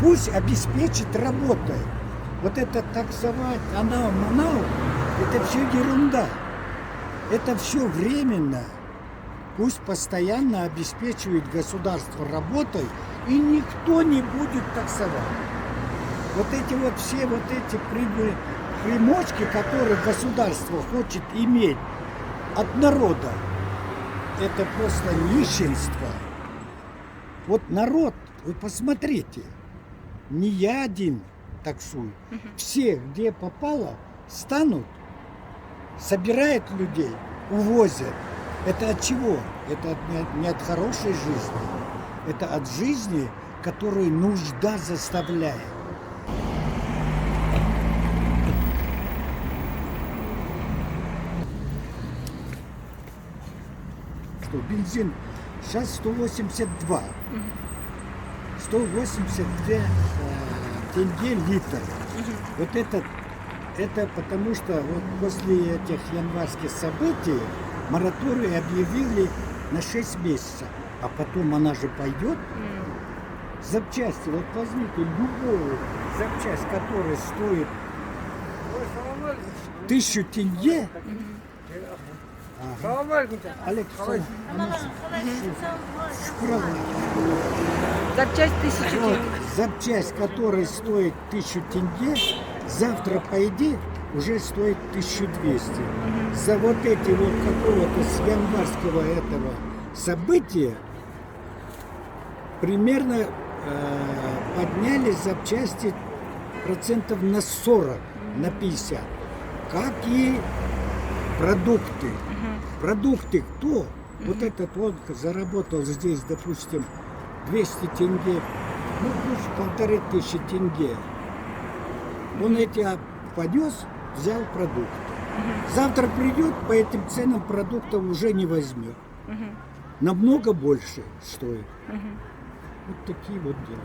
Пусть обеспечит работой. Вот это таксовать, анау-манау, это все ерунда. Это все временно. Пусть постоянно обеспечивает государство работой, и никто не будет таксовать. Вот эти вот все вот эти примочки, которые государство хочет иметь от народа, это просто нищенство. Вот народ, вы посмотрите, не я один таксую. Все, где попало, станут, собирают людей, увозят. Это от чего? Это не от хорошей жизни. Это от жизни, которую нужда заставляет. Что бензин сейчас 182. 182 тенге литр. Вот это потому что вот после этих январских событий мораторий объявили на 6 месяцев. А потом она же пойдет. Запчасти, вот возьмите любую запчасть, которая стоит 1000 тенге. Александр, Запчасть 1000 вот, тенге. запчасть, которая стоит 1000 тенге, завтра пойди, уже стоит 1200. За вот эти вот какого-то с январского этого события примерно подняли запчасти процентов на 40, на 50. Как и продукты. Продукты кто? Вот этот вот заработал здесь, допустим, 200 тенге, ну плюс 1500 тенге. Он эти поднес, взял продукты. Завтра придет, по этим ценам продуктов уже не возьмет. Намного больше стоит. Вот такие вот дела.